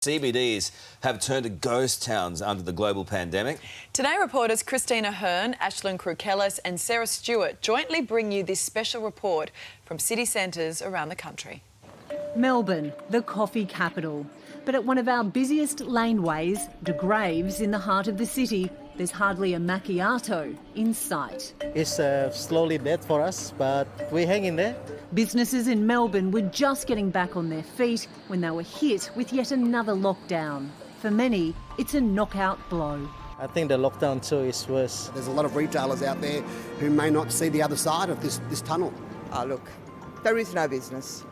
CBDs have turned to ghost towns under the global pandemic. Today, reporters Christina Hearn, Ashlyn Krukellis and Sarah Stewart jointly bring you this special report from city centres around the country. Melbourne, the coffee capital. But at one of our busiest laneways, De Graves, in the heart of the city, there's hardly a macchiato in sight. It's slowly dead for us, but we hang in there. Businesses in Melbourne were just getting back on their feet when they were hit with yet another lockdown. For many, it's a knockout blow. I think the lockdown too is worse. There's a lot of retailers out there who may not see the other side of this tunnel. Look, there is no business.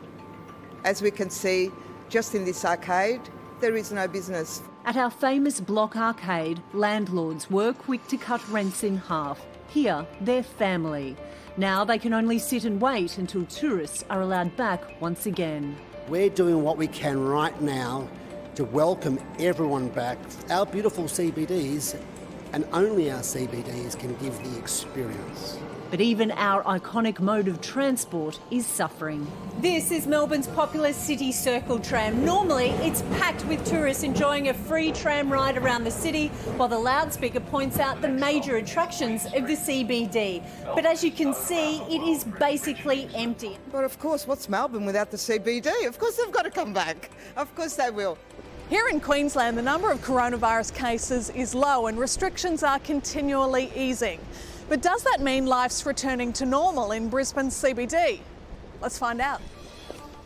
As we can see, just in this arcade, there is no business. At our famous block arcade, landlords were quick to cut rents in half. Here, their family. Now they can only sit and wait until tourists are allowed back once again. We're doing what we can right now to welcome everyone back. Our beautiful CBDs, and only our CBDs, can give the experience. But even our iconic mode of transport is suffering. This is Melbourne's popular City Circle tram. Normally, it's packed with tourists enjoying a free tram ride around the city, while the loudspeaker points out the major attractions of the CBD. But as you can see, it is basically empty. But of course, what's Melbourne without the CBD? Of course they've got to come back. Of course they will. Here in Queensland, the number of coronavirus cases is low and restrictions are continually easing. But does that mean life's returning to normal in Brisbane's CBD? Let's find out.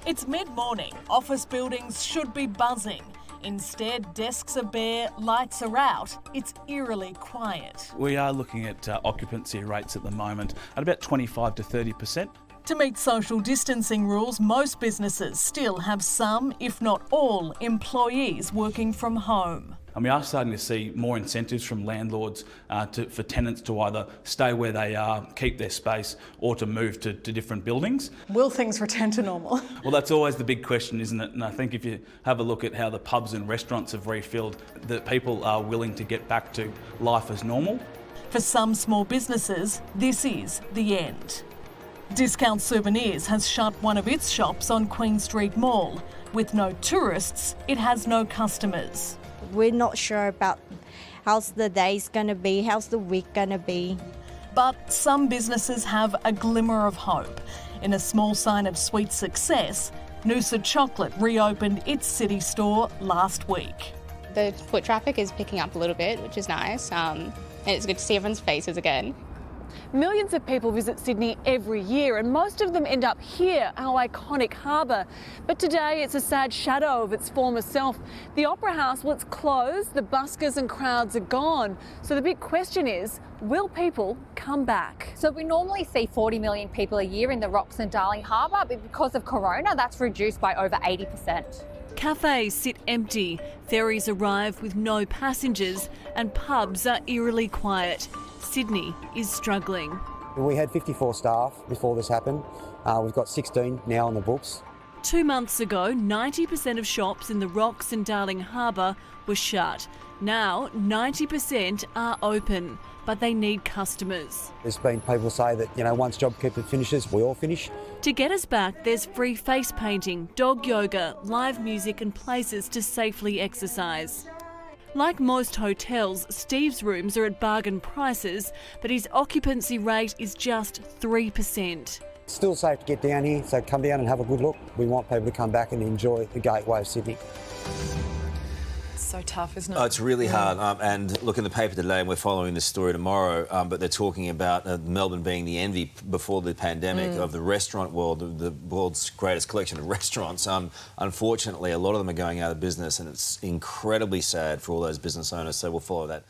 It's mid-morning. Office buildings should be buzzing. Instead, desks are bare, lights are out. It's eerily quiet. We are looking at occupancy rates at the moment at about 25 to 30%. To meet social distancing rules, most businesses still have some, if not all, employees working from home. And we are starting to see more incentives from landlords for tenants to either stay where they are, keep their space, or to move to different buildings. Will things return to normal? Well, that's always the big question, isn't it? And I think if you have a look at how the pubs and restaurants have refilled, that people are willing to get back to life as normal. For some small businesses, this is the end. Discount Souvenirs has shut one of its shops on Queen Street Mall. With no tourists, it has no customers. We're not sure about how's the day's going to be, how's the week going to be. But some businesses have a glimmer of hope. In a small sign of sweet success, Noosa Chocolate reopened its city store last week. The foot traffic is picking up a little bit, which is nice, and it's good to see everyone's faces again. Millions of people visit Sydney every year and most of them end up here, our iconic harbour. But today it's a sad shadow of its former self. The Opera House, well, it's closed, the buskers and crowds are gone. So the big question is, will people come back? So we normally see 40 million people a year in the Rocks and Darling Harbour, but because of Corona, that's reduced by over 80%. Cafes sit empty, ferries arrive with no passengers, and pubs are eerily quiet. Sydney is struggling. We had 54 staff before this happened. We've got 16 now on the books. 2 months ago, 90% of shops in the Rocks and Darling Harbour were shut. Now, 90% are open, but they need customers. There's been people say that, once JobKeeper finishes, we all finish. To get us back, there's free face painting, dog yoga, live music and places to safely exercise. Like most hotels, Steve's rooms are at bargain prices, but his occupancy rate is just 3%. Still safe to get down here, so come down and have a good look. We want people to come back and enjoy the gateway of Sydney. It's so tough, isn't it? Oh, it's really hard. And look, in the paper today, and we're following this story tomorrow, but they're talking about Melbourne being the envy before the pandemic of the restaurant world, the world's greatest collection of restaurants. Unfortunately, a lot of them are going out of business, and it's incredibly sad for all those business owners, so we'll follow that.